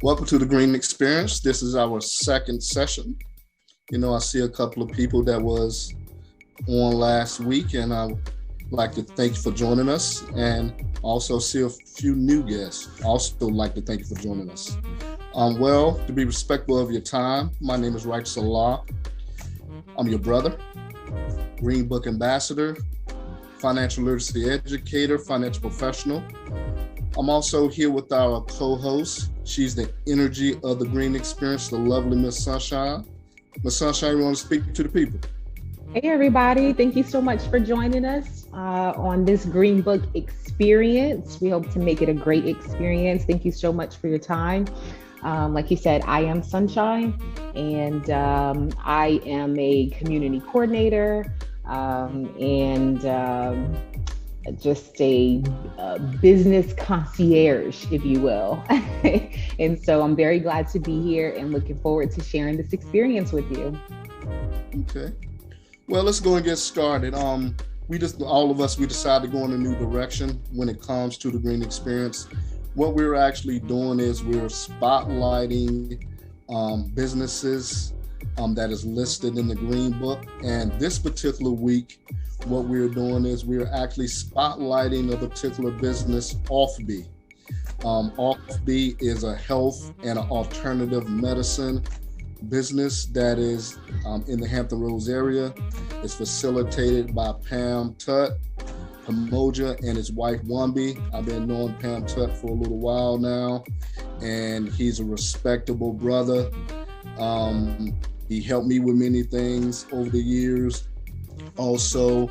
Welcome to the Green Experience. This is our second session. I see a couple of people that was on last week, and I would like to thank you for joining us, and also see a few new guests. Also like to thank you for joining us. To be respectful of your time, my name is Righteous Allah. I'm your brother, Green Book Ambassador, financial literacy educator, financial professional. I'm also here with our co-host. She's the energy of the Green Experience, the lovely Miss Sunshine. Miss Sunshine, you want to speak to the people? Hey everybody, thank you so much for joining us on this Green Book Experience. We hope to make it a great experience. Thank you so much for your time. Like you said, I am Sunshine, and I am a community coordinator and just a business concierge, if you will. And so I'm very glad to be here and looking forward to sharing this experience with you. Okay. Well, let's go and get started. We decided to go in a new direction when it comes to the Green Experience. What we're actually doing is we're spotlighting businesses that is listed in the Green Book. And this particular week, what we're doing is we're actually spotlighting a particular business, OffBe. OffBe is a health and an alternative medicine business that is in the Hampton Roads area. It's facilitated by Pam Tut, Pamoja, and his wife Wambi. I've been knowing Pam Tut for a little while now, and he's a respectable brother. He helped me with many things over the years. Also,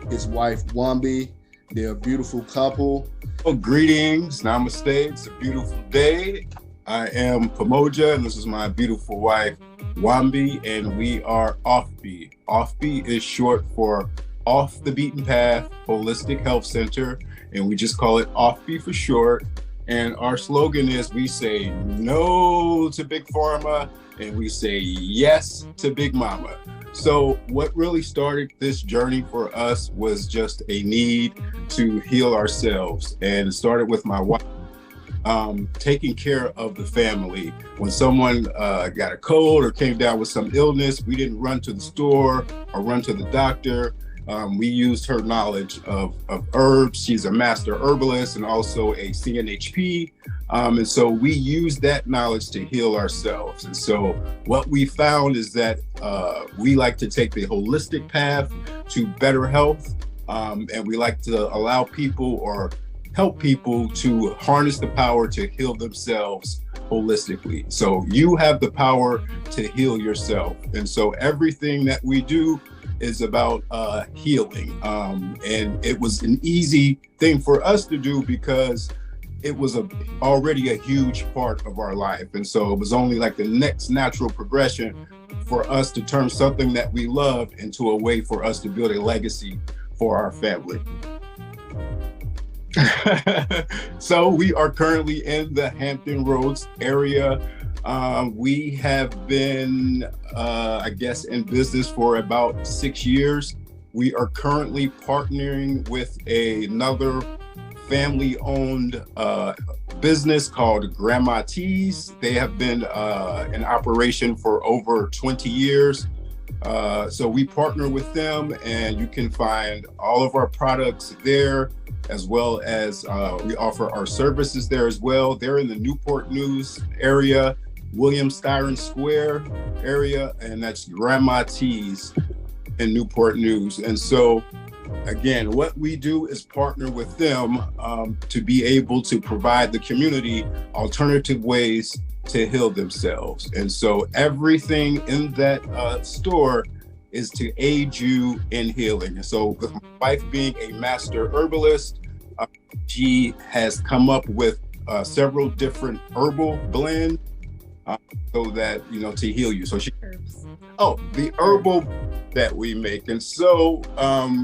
his wife Wambi, they're a beautiful couple. Well, greetings, namaste. It's a beautiful day. I am Pamoja, and this is my beautiful wife Wambi, and we are OffBe. OffBe is short for Off the Beaten Path Holistic Health Center, and we just call it OffBe for short. And our slogan is, we say no to Big Pharma, and we say yes to Big Mama. So what really started this journey for us was just a need to heal ourselves. And it started with my wife taking care of the family. When someone got a cold or came down with some illness, we didn't run to the store or run to the doctor. We used her knowledge of herbs. She's a master herbalist and also a CNHP. And so we use that knowledge to heal ourselves. And so what we found is that we like to take the holistic path to better health. And we like to allow people or help people to harness the power to heal themselves holistically. So you have the power to heal yourself. And so everything that we do is about healing. And it was an easy thing for us to do because it was already a huge part of our life. And so it was only like the next natural progression for us to turn something that we love into a way for us to build a legacy for our family. So we are currently in the Hampton Roads area. We have been, in business for about 6 years. We are currently partnering with another family-owned business called Grandma Teas. They have been in operation for over 20 years. So we partner with them, and you can find all of our products there, as well as we offer our services there as well. They're in the Newport News area, William Styron Square area, and that's Grandma Teas in Newport News. And so again, what we do is partner with them to be able to provide the community alternative ways to heal themselves. And so everything in that store is to aid you in healing. And so with my wife being a master herbalist, she has come up with several different herbal blends so that, to heal you. So the herbal that we make. And so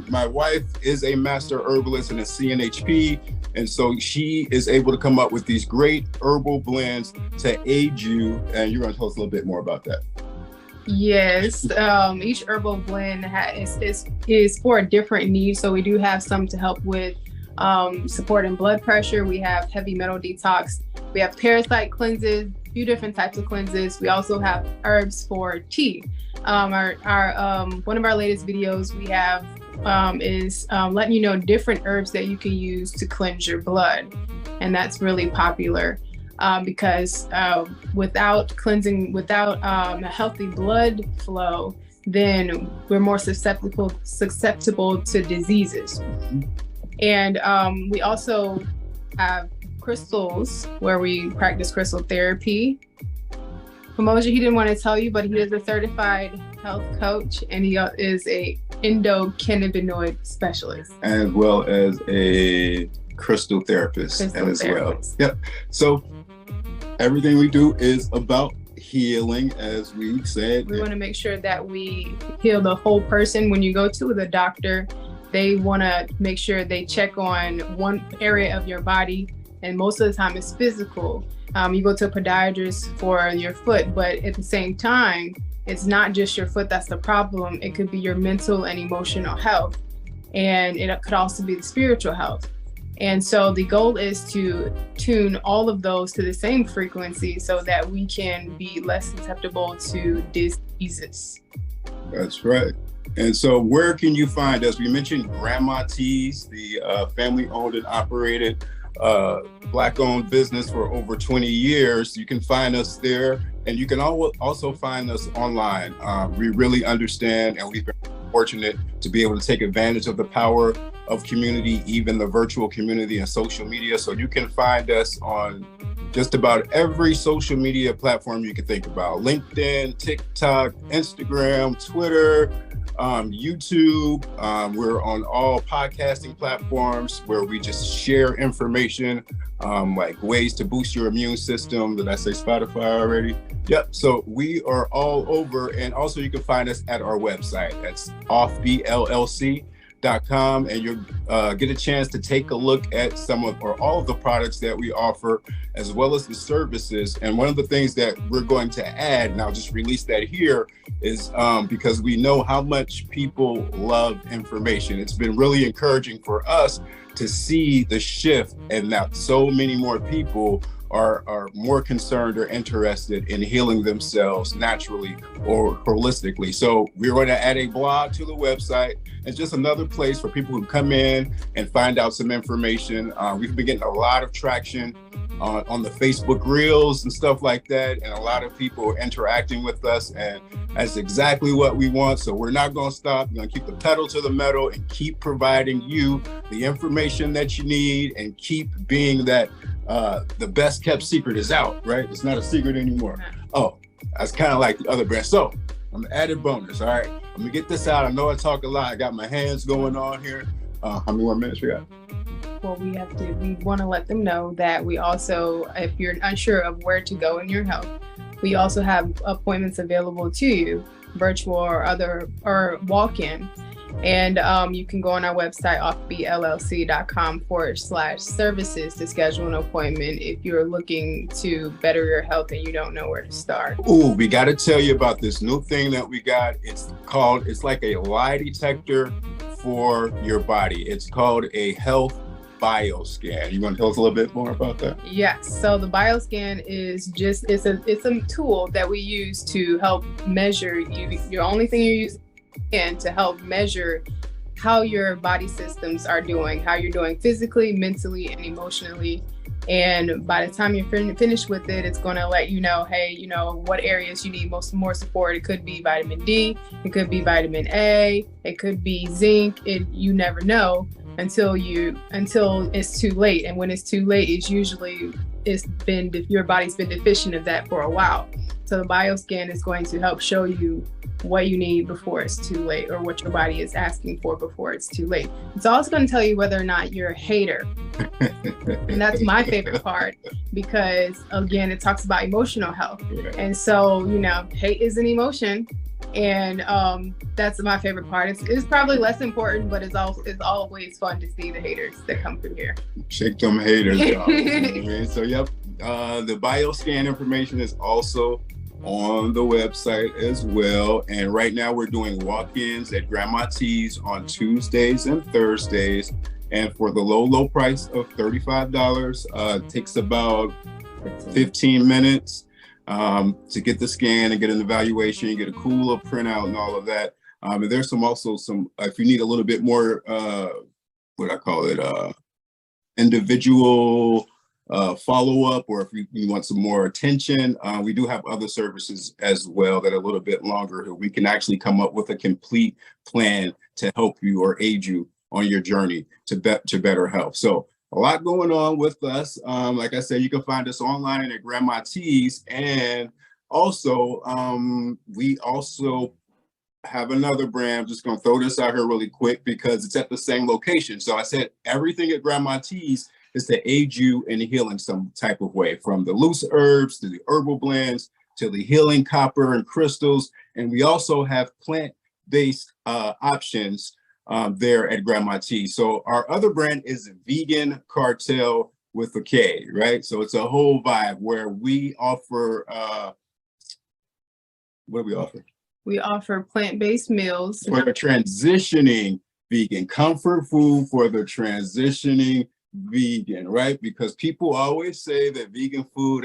my wife is a master herbalist and a CNHP. And so she is able to come up with these great herbal blends to aid you. And you're going to tell us a little bit more about that. Yes, each herbal blend is for a different need. So we do have some to help with supporting blood pressure. We have heavy metal detox We have parasite cleanses, a few different types of cleanses. We also have herbs for tea. One of our latest videos we have is letting you know different herbs that you can use to cleanse your blood. And that's really popular because without cleansing, without a healthy blood flow, then we're more susceptible to diseases. And we also have crystals where we practice crystal therapy. Pamoja, he didn't want to tell you, but he is a certified health coach and he is a endocannabinoid specialist. As well as a crystal therapist as well. Yep. So everything we do is about healing, as we said. We want to make sure that we heal the whole person. When you go to the doctor, they want to make sure they check on one area of your body, and most of the time it's physical. You go to a podiatrist for your foot, but at the same time, it's not just your foot that's the problem. It could be your mental and emotional health, and it could also be the spiritual health. And so the goal is to tune all of those to the same frequency so that we can be less susceptible to diseases. That's right. And so where can you find us? We mentioned Grandma Teas, the family-owned and operated Black-owned business for over 20 years. You can find us there, and you can also find us online. We really understand, and we've been fortunate to be able to take advantage of the power of community, even the virtual community and social media. So you can find us on just about every social media platform you can think about: LinkedIn, TikTok, Instagram, Twitter, YouTube. We're on all podcasting platforms where we just share information, like ways to boost your immune system. Did I say Spotify already? Yep. So we are all over. And also you can find us at our website. That's OffBeLLC.com, and you'll get a chance to take a look at some of or all of the products that we offer, as well as the services. And one of the things that we're going to add, and I'll just release that here, is because we know how much people love information. It's been really encouraging for us to see the shift, and that so many more people are more concerned or interested in healing themselves naturally or holistically. So we're going to add a blog to the website, and just another place for people who come in and find out some information. We've been getting a lot of traction on the Facebook Reels and stuff like that, and a lot of people are interacting with us, and that's exactly what we want. So we're not going to stop. We're going to keep the pedal to the metal and keep providing you the information that you need, and keep being that the best kept secret is out, right? It's not a secret anymore. Oh, that's kind of like the other brand. So I'm an added bonus. All right, I'm gonna get this out. I know I talk a lot. I got my hands going on here. How many more minutes we got? Well, we want to let them know that we also, if you're unsure of where to go in your health, we also have appointments available to you, virtual or walk-in. And you can go on our website, OffBeLLC.com/services, to schedule an appointment if you're looking to better your health and you don't know where to start. Ooh, we got to tell you about this new thing that we got. It's like a lie detector for your body. It's called a health bioscan. You want to tell us a little bit more about that? Yes. So the bioscan is just, it's a tool that we use to help measure you. Your only thing you're using to help measure how your body systems are doing, how you're doing physically, mentally, and emotionally. And by the time you're finished with it, it's going to let you know, hey, you know, what areas you need more support. It could be vitamin D, it could be vitamin A, it could be zinc. You never know until it's too late. And when it's too late, it's usually your body's been deficient of that for a while. So the bioscan is going to help show you what you need before it's too late, or what your body is asking for before it's too late. It's also going to tell you whether or not you're a hater. And that's my favorite part, because again, it talks about emotional health. And so, you know, hate is an emotion. And that's my favorite part. It's probably less important, but it's always fun to see the haters that come through here. Shake them haters off. So yep, the bioscan information is also on the website as well. And right now we're doing walk-ins at Grandma T's on Tuesdays and Thursdays. And for the low price of $35, it takes about 15 minutes to get the scan and get an evaluation, get a cooler printout and all of that. And there's also some, if you need a little bit more, what I call it, individual follow-up, or if you want some more attention, we do have other services as well that are a little bit longer. We can actually come up with a complete plan to help you or aid you on your journey to better health. So a lot going on with us. Like I said, you can find us online at Grandma T's, and also we also have another brand. I'm just going to throw this out here really quick because it's at the same location. So I said everything at Grandma T's is to aid you in healing some type of way, from the loose herbs to the herbal blends to the healing copper and crystals. And we also have plant-based options there at Grandma T's. So our other brand is Vegan Kartel with a K, right? So it's a whole vibe where we offer, what do we offer? We offer plant-based meals for the transitioning vegan, comfort food for the transitioning vegan, right? Because people always say that vegan food,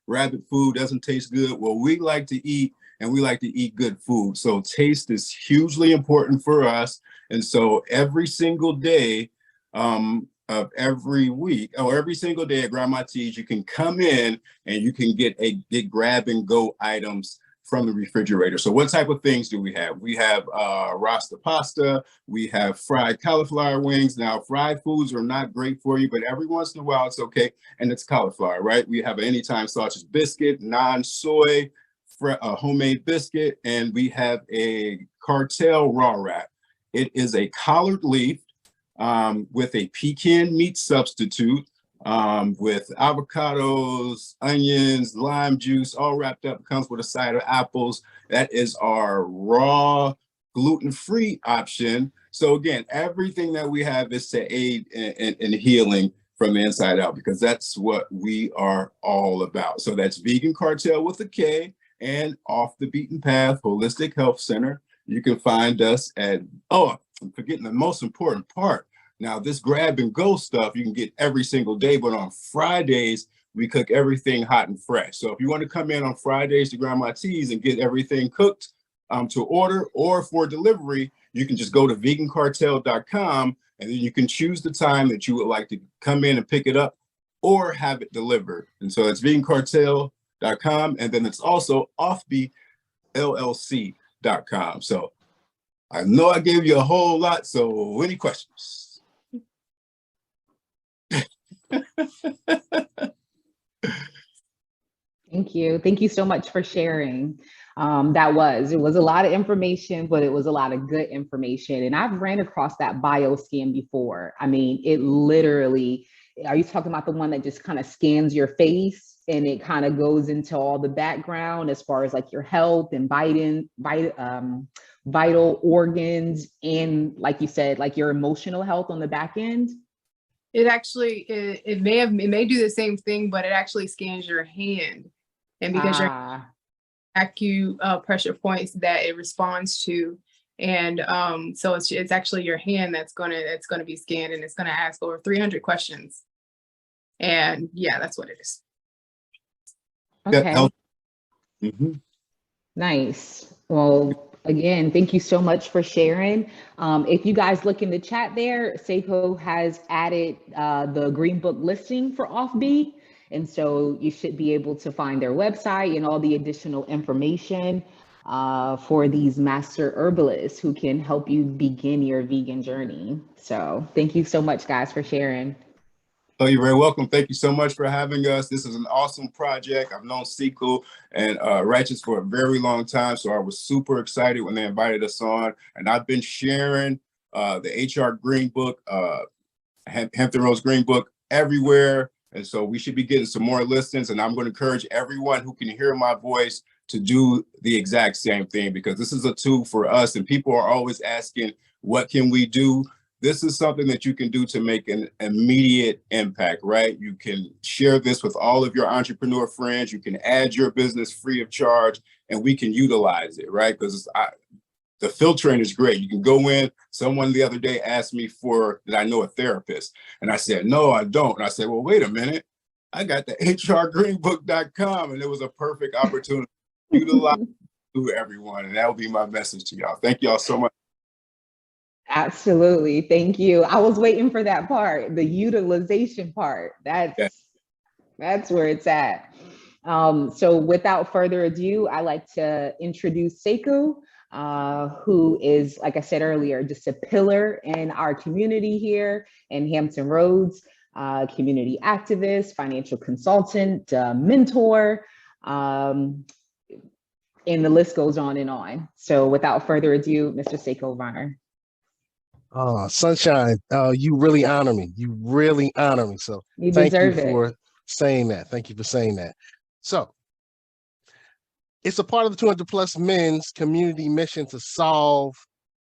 rabbit food doesn't taste good. Well, we like to eat, and we like to eat good food. So taste is hugely important for us. And so every single day of every week, or every single day at Grandma T's, you can come in and you can get grab and go items from the refrigerator. So what type of things do we have? We have rasta pasta, we have fried cauliflower wings. Now, fried foods are not great for you, but every once in a while it's okay. And it's cauliflower, right? We have an anytime sausage biscuit, non-soy, homemade biscuit, and we have a Kartel raw wrap. It is a collard leaf with a pecan meat substitute, with avocados, onions, lime juice, all wrapped up. It comes with a side of apples. That is our raw gluten-free option. So again, everything that we have is to aid in healing from the inside out, because that's what we are all about. So that's Vegan Kartel with a K, and Off the Beaten Path Holistic Health Center. You can find us at, oh, I'm forgetting the most important part. Now, this grab and go stuff you can get every single day, but on Fridays, we cook everything hot and fresh. So if you want to come in on Fridays to Grandma T's and get everything cooked to order or for delivery, you can just go to vegankartel.com, and then you can choose the time that you would like to come in and pick it up or have it delivered. And so it's vegankartel.com, and then it's also OffBeLLC.com. So I know I gave you a whole lot, so any questions? Thank you. Thank you so much for sharing. It was a lot of information, but it was a lot of good information. And I've ran across that bio scan before. I mean, it literally, are you talking about the one that just kind of scans your face and it kind of goes into all the background as far as like your health and vital organs, and like you said, like your emotional health on the back end? It actually, it may do the same thing, but it actually scans your hand. And because your acupressure points that it responds to. And so it's actually your hand that's gonna be scanned, and it's gonna ask over 300 questions. And yeah, that's what it is. Okay. Nice. Well, again, thank you so much for sharing. If you guys look in the chat there, Seiko has added the Green Book listing for OffBe. And so you should be able to find their website and all the additional information for these master herbalists who can help you begin your vegan journey. So thank you so much, guys, for sharing. Oh, you're very welcome. Thank you so much for having us. This is an awesome project. I've known Seiko and Righteous for a very long time, so I was super excited when they invited us on. And I've been sharing the HR Green Book, Hampton Roads Green Book everywhere. And so we should be getting some more listings. And I'm going to encourage everyone who can hear my voice to do the exact same thing, because this is a tool for us. And people are always asking, what can we do? This is something that you can do to make an immediate impact, right? You can share this with all of your entrepreneur friends. You can add your business free of charge, and we can utilize it, right? Because the filtering is great. You can go in. Someone the other day asked me did I know a therapist? And I said, no, I don't. And I said, well, wait a minute. I got the hrgreenbook.com, and it was a perfect opportunity to utilize to everyone. And that will be my message to y'all. Thank y'all so much. Absolutely. Thank you. I was waiting for that part, the utilization part. That's where it's at. So without further ado, I like to introduce Sekou, who is, like I said earlier, just a pillar in our community here in Hampton Roads, community activist, financial consultant, mentor, and the list goes on and on. So without further ado, Mr. Sekou Varner. Oh, Sunshine, you really honor me. You really honor me. So thank you for saying that. Thank you for saying that. So it's a part of the 200 Plus Men's community mission to solve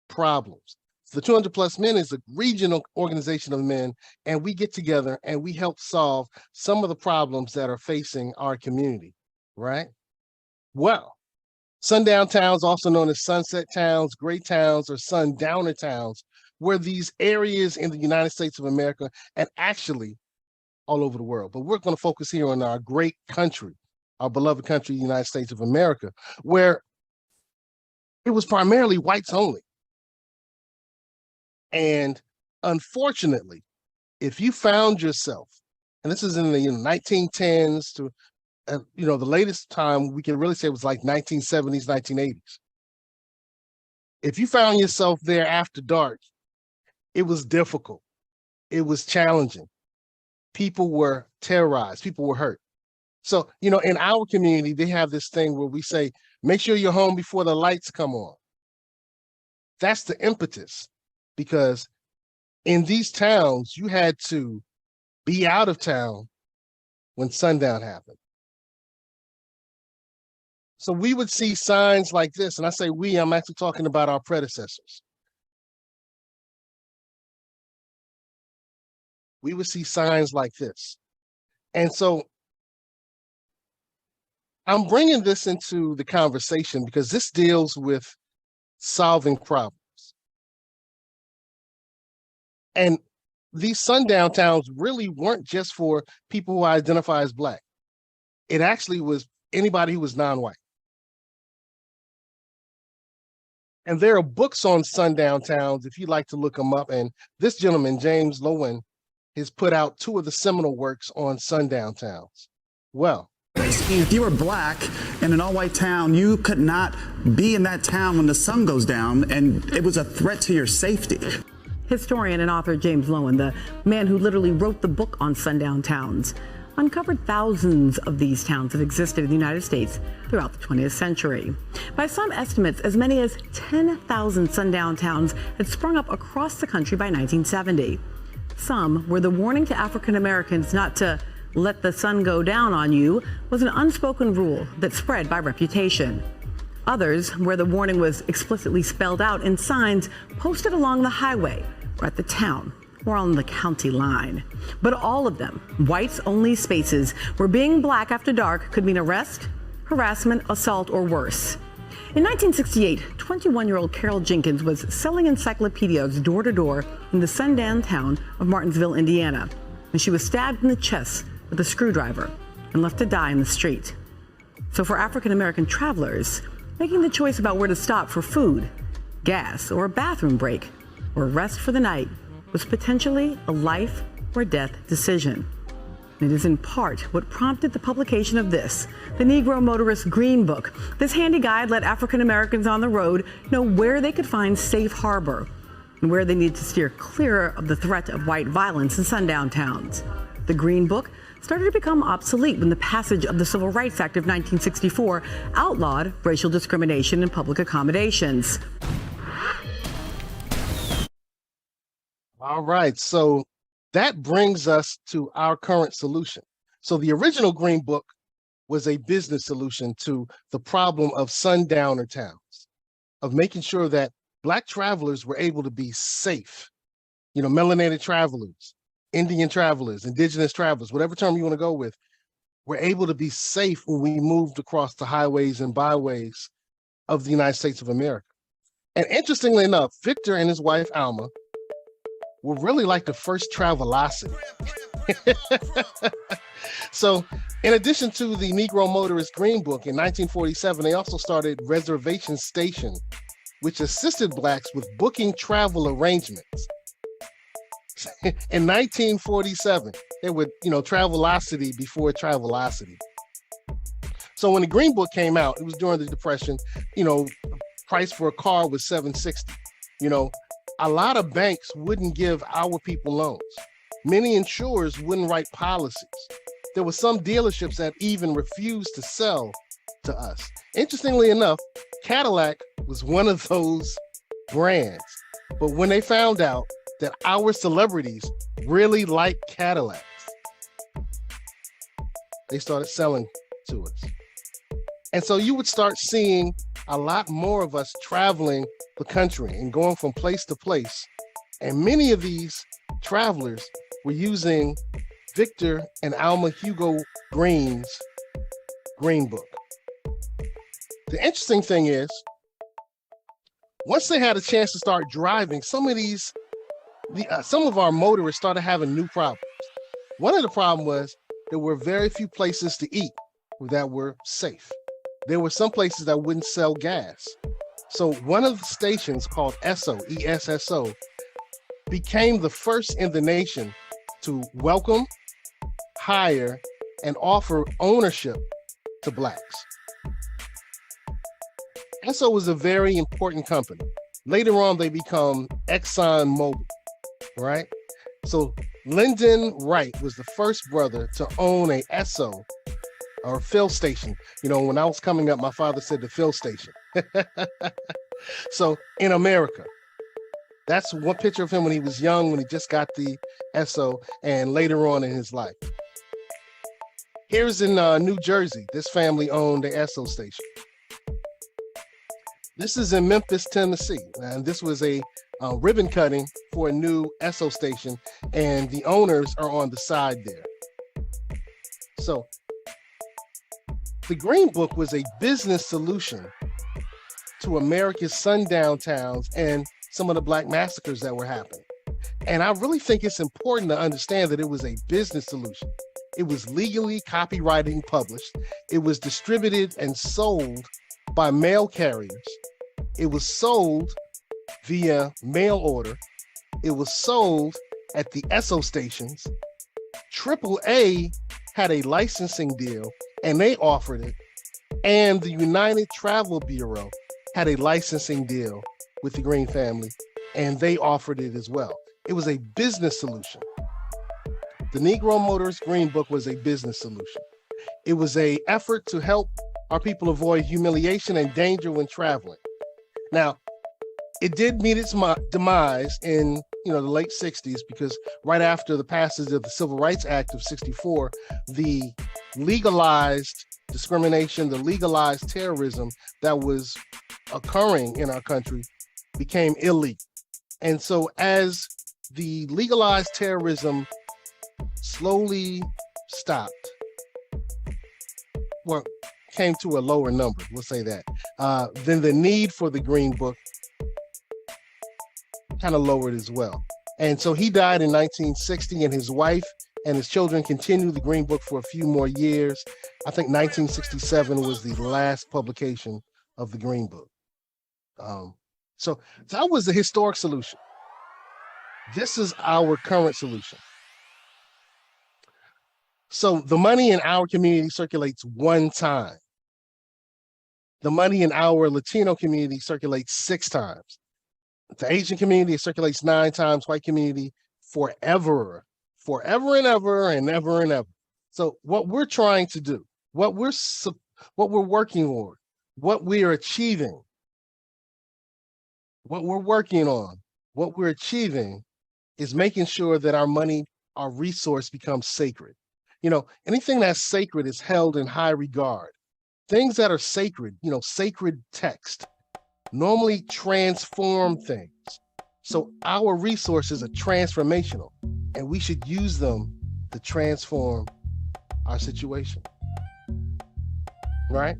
problems. The 200 Plus Men is a regional organization of men, and we get together and we help solve some of the problems that are facing our community, right? Well, sundown towns, also known as sunset towns, gray towns, or sundowner towns, were these areas in the United States of America and actually all over the world. But we're going to focus here on our great country, our beloved country, the United States of America, where it was primarily whites only. And unfortunately, if you found yourself, and this is in the 1910s to, the latest time we can really say it was like 1970s, 1980s. If you found yourself there after dark, it was difficult. It was challenging. People were terrorized. People were hurt. So, in our community, they have this thing where we say, make sure you're home before the lights come on. That's the impetus, because in these towns, you had to be out of town when sundown happened. So we would see signs like this, and I say we, I'm actually talking about our predecessors. We would see signs like this. And so I'm bringing this into the conversation because this deals with solving problems. And these sundown towns really weren't just for people who identify as Black. It actually was anybody who was non-white. And there are books on sundown towns if you'd like to look them up. And this gentleman, James Lowen, has put out 2 of the seminal works on sundown towns. Well, if you were Black in an all-white town, you could not be in that town when the sun goes down, and it was a threat to your safety. Historian and author James Lowen, the man who literally wrote the book on sundown towns, uncovered thousands of these towns that existed in the United States throughout the 20th century. By some estimates, as many as 10,000 sundown towns had sprung up across the country by 1970. Some where the warning to African Americans not to let the sun go down on you was an unspoken rule that spread by reputation. Others where the warning was explicitly spelled out in signs posted along the highway or at the town or on the county line. But all of them, whites-only spaces where being Black after dark could mean arrest, harassment, assault, or worse. In 1968, 21-year-old Carol Jenkins was selling encyclopedias door to door in the sundown town of Martinsville, Indiana, and she was stabbed in the chest with a screwdriver and left to die in the street. So for African-American travelers, making the choice about where to stop for food, gas, or a bathroom break, or rest for the night was potentially a life or death decision. It is in part what prompted the publication of this, the Negro Motorist Green Book. This handy guide let African Americans on the road know where they could find safe harbor and where they need to steer clear of the threat of white violence in sundown towns. The Green Book started to become obsolete when the passage of the Civil Rights Act of 1964 outlawed racial discrimination in public accommodations. All right, so that brings us to our current solution. So the original Green Book was a business solution to the problem of sundowner towns, of making sure that Black travelers were able to be safe. Melanated travelers, Indian travelers, indigenous travelers, whatever term you want to go with, were able to be safe when we moved across the highways and byways of the United States of America. And interestingly enough, Victor and his wife, Alma, were really like the first Travelocity. So in addition to the Negro Motorist Green Book in 1947, they also started Reservation Station, which assisted Blacks with booking travel arrangements. In 1947, they were, Travelocity before Travelocity. So when the Green Book came out, it was during the Depression, price for a car was $760. A lot of banks wouldn't give our people loans. Many insurers wouldn't write policies. There were some dealerships that even refused to sell to us. Interestingly enough, Cadillac was one of those brands. But when they found out that our celebrities really like Cadillacs, they started selling to us. And so you would start seeing a lot more of us traveling the country and going from place to place. And many of these travelers were using Victor and Alma Hugo Green's Green Book. The interesting thing is, once they had a chance to start driving, some of our motorists started having new problems. One of the problems was there were very few places to eat that were safe. There were some places that wouldn't sell gas. So one of the stations called ESSO, E-S-S-O, became the first in the nation to welcome, hire, and offer ownership to Blacks. ESSO was a very important company. Later on, they become Exxon Mobil, right? So Lyndon Wright was the first brother to own a ESSO or fill station. When I was coming up, my father said the fill station. So in America, that's one picture of him when he was young, when he just got the ESSO, and later on in his life. Here's in New Jersey, this family owned the ESSO station. This is in Memphis, Tennessee, and this was a ribbon cutting for a new ESSO station, and the owners are on the side there. So the Green Book was a business solution to America's sundown towns and some of the Black massacres that were happening. And I really think it's important to understand that it was a business solution. It was legally copyrighted and published. It was distributed and sold by mail carriers. It was sold via mail order. It was sold at the ESSO stations. AAA had a licensing deal and they offered it. And the United Travel Bureau had a licensing deal with the Green family and they offered it as well. It was a business solution. The Negro Motorist Green Book was a business solution. It was an effort to help our people avoid humiliation and danger when traveling. Now, it did meet its demise in the late 60s, because right after the passage of the Civil Rights Act of 64, the legalized discrimination, the legalized terrorism that was occurring in our country became illegal. And so as the legalized terrorism slowly stopped, well, came to a lower number, we'll say that, then the need for the Green Book kind of lowered as well. And so he died in 1960, and his wife and his children continued the Green Book for a few more years. I think 1967 was the last publication of the Green Book. So that was the historic solution. This is our current solution. So the money in our community circulates one time. The money in our Latino community circulates 6 times. The Asian community, it circulates 9 times. White community, forever and ever and ever and ever. So what we're trying to do, what we're working on, what we are achieving, what we're working on, what we're achieving is making sure that our money, our resource becomes sacred. Anything that's sacred is held in high regard. Things that are sacred, sacred text, normally transform things. So our resources are transformational, and we should use them to transform our situation. Right?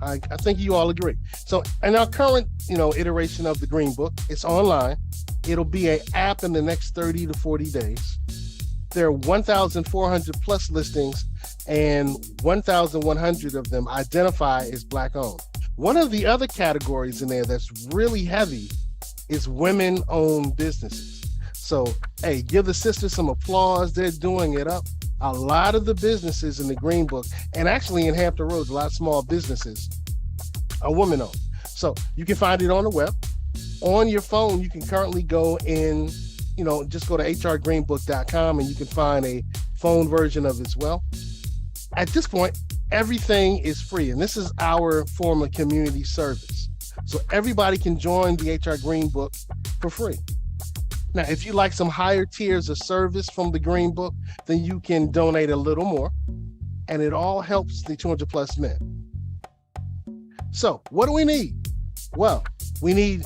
I think you all agree. So in our current, iteration of the Green Book, it's online. It'll be an app in the next 30 to 40 days. There are 1,400 plus listings, and 1,100 of them identify as Black owned. One of the other categories in there that's really heavy is women-owned businesses. So, hey, give the sisters some applause. They're doing it up. A lot of the businesses in the Green Book, and actually in Hampton Roads, a lot of small businesses are women-owned. So you can find it on the web. On your phone, you can currently go in, just go to hrgreenbook.com and you can find a phone version of it as well. At this point, everything is free, and this is our form of community service. So everybody can join the HR Green Book for free. Now, if you like some higher tiers of service from the Green Book, then you can donate a little more, and it all helps the 200 plus men. So what do we need? Well, we need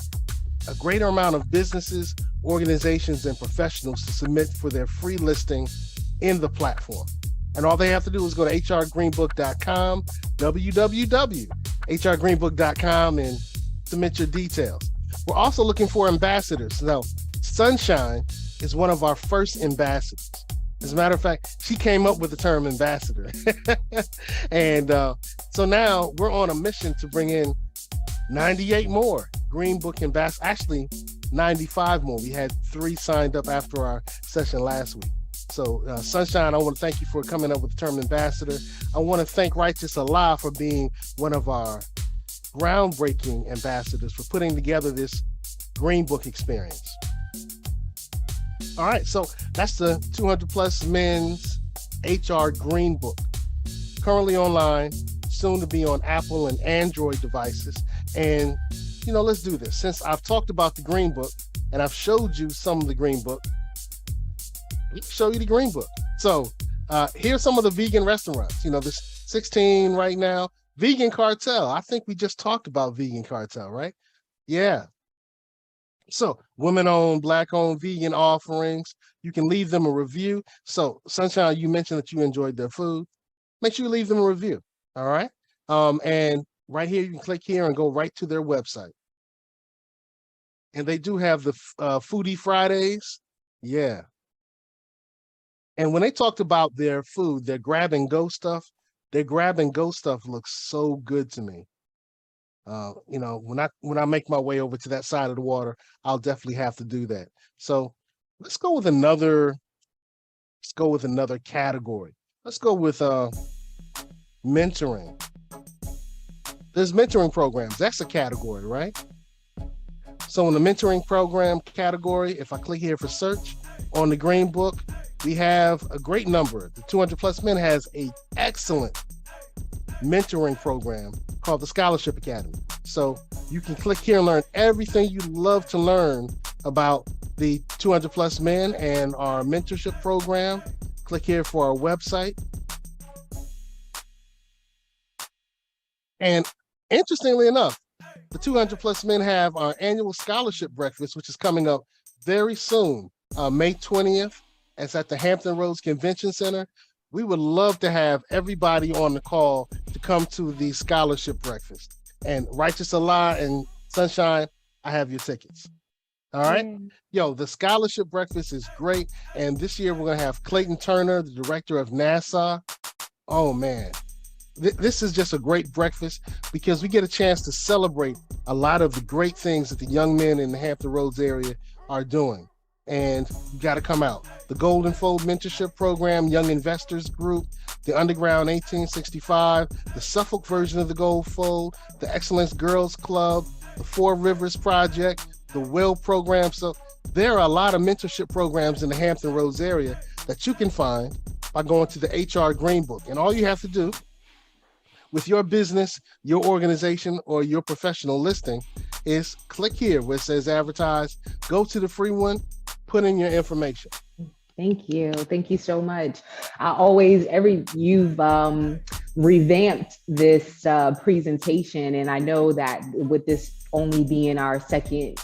a greater amount of businesses, organizations, and professionals to submit for their free listing in the platform. And all they have to do is go to hrgreenbook.com, www.hrgreenbook.com, and submit your details. We're also looking for ambassadors. Now, Sunshine is one of our first ambassadors. As a matter of fact, she came up with the term ambassador. And so now we're on a mission to bring in 98 more Green Book ambassadors, actually 95 more. We had 3 signed up after our session last week. So Sunshine, I want to thank you for coming up with the term ambassador. I want to thank Righteous Allah for being one of our groundbreaking ambassadors for putting together this Green Book experience. All right, so that's the 200 plus men's HR Green Book. Currently online, soon to be on Apple and Android devices. And, let's do this. Since I've talked about the Green Book and I've showed you some of the Green Book, let's show you the Green Book. So here's some of the vegan restaurants. There's 16 right now. Vegan Kartel. I think we just talked about Vegan Kartel, right? Yeah. So women-owned, Black-owned vegan offerings. You can leave them a review. So Sunshine, you mentioned that you enjoyed their food. Make sure you leave them a review. All right. And right here, you can click here and go right to their website. And they do have the Foodie Fridays. Yeah. And when they talked about their food, their grab-and-go stuff, looks so good to me. When I make my way over to that side of the water, I'll definitely have to do that. So let's go with another category. Let's go with mentoring. There's mentoring programs. That's a category, right? So in the mentoring program category, if I click here for search on the Green Book, we have a great number. The 200 plus men has an excellent mentoring program called the Scholarship Academy. So you can click here and learn everything you love to learn about the 200 plus men and our mentorship program. Click here for our website. And interestingly enough, the 200 plus men have our annual scholarship breakfast, which is coming up very soon, May 20th. It's at the Hampton Roads Convention Center. We would love to have everybody on the call to come to the scholarship breakfast. And Righteous Allah and Sunshine, I have your tickets. All right. Yo, the scholarship breakfast is great. And this year we're going to have Clayton Turner, the director of NASA. Oh, man. This is just a great breakfast because we get a chance to celebrate a lot of the great things that the young men in the Hampton Roads area are doing. And you got to come out. The Golden Fold Mentorship Program, Young Investors Group, the Underground 1865, the Suffolk version of the Gold Fold, the Excellence Girls Club, the Four Rivers Project, the Will Program. So there are a lot of mentorship programs in the Hampton Roads area that you can find by going to the HR Green Book. And all you have to do with your business, your organization, or your professional listing is click here where it says advertise, go to the free one, put in your information. Thank you. Thank you so much. You've revamped this presentation, and I know that with this only being our second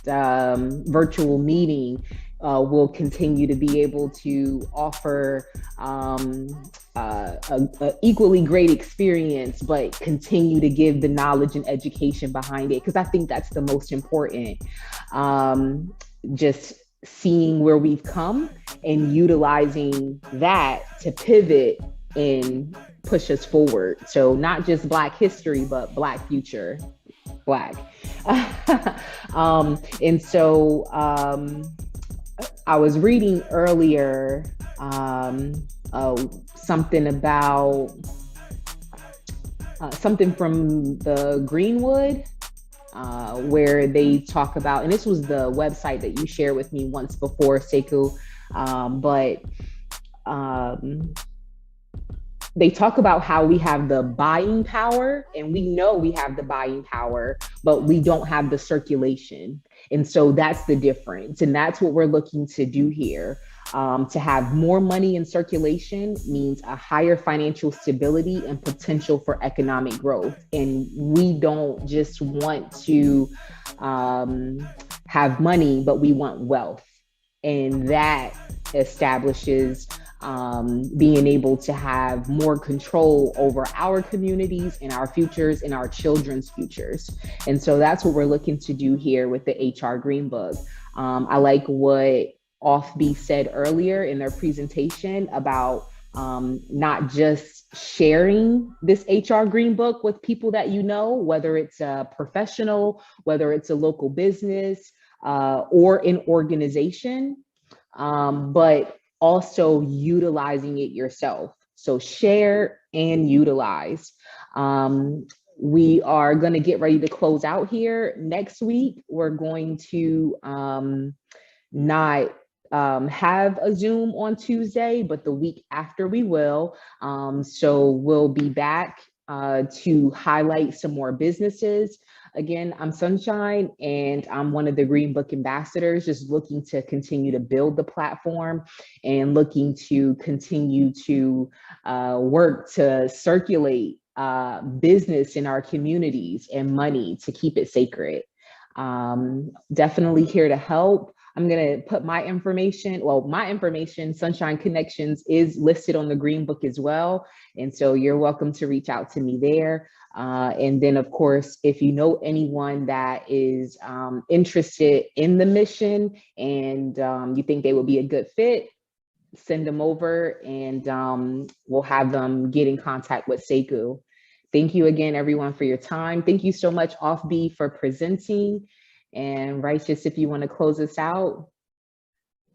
virtual meeting, we'll continue to be able to offer a equally great experience, but continue to give the knowledge and education behind it, because I think that's the most important. Just seeing where we've come and utilizing that to pivot and push us forward. So not just Black history, but Black future, Black. And so I was reading earlier something about something from the Greenwood, where they talk about, and this was the website that you shared with me once before, Sekou, but they talk about how we have the buying power, and we know we have the buying power, but we don't have the circulation. And so that's the difference. And that's what we're looking to do here. To have more money in circulation means a higher financial stability and potential for economic growth. And we don't just want to have money, but we want wealth. And that establishes being able to have more control over our communities and our futures and our children's futures. And so that's what we're looking to do here with the HR Green Book. I like what OffBe said earlier in their presentation about not just sharing this HR Green Book with people that you know, whether it's a professional, whether it's a local business, or an organization, but also utilizing it yourself. So share and utilize. We are going to get ready to close out here. Next week, we're going to not have a Zoom on Tuesday, but the week after we will. So we'll be back to highlight some more businesses. Again, I'm Sunshine, and I'm one of the Green Book ambassadors, just looking to continue to build the platform and looking to continue to work to circulate business in our communities and money to keep it sacred. Definitely here to help. I'm going to put my information, Sunshine Connections, is listed on the Green Book as well. And so you're welcome to reach out to me there. And then, of course, if you know anyone that is interested in the mission and you think they would be a good fit, send them over, and we'll have them get in contact with Sekou. Thank you again, everyone, for your time. Thank you so much, OffBe, for presenting. And Righteous, if you want to close us out.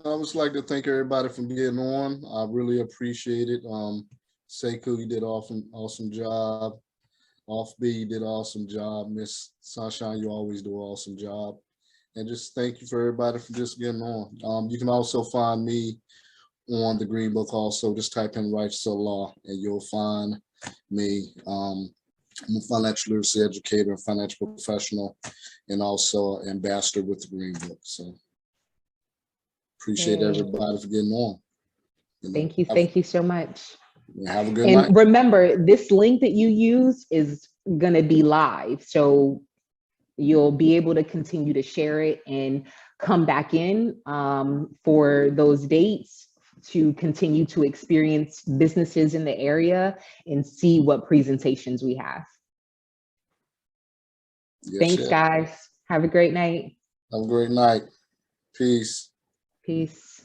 I would just like to thank everybody for getting on. I really appreciate it. Sekou, you did awesome job. OffBe, you did an awesome job. Miss Sunshine, you always do an awesome job. And just thank you for everybody for just getting on. You can also find me on the Green Book also. Just type in Righteous Law and you'll find me. I'm a financial literacy educator, financial professional, and also ambassador with the Green Book. So appreciate everybody for getting on. Thank you so much. Have a good night. And remember, this link that you use is going to be live. So you'll be able to continue to share it and come back in for those dates to continue to experience businesses in the area and see what presentations we have. Thanks, guys. Have a great night. Have a great night. Peace. Peace.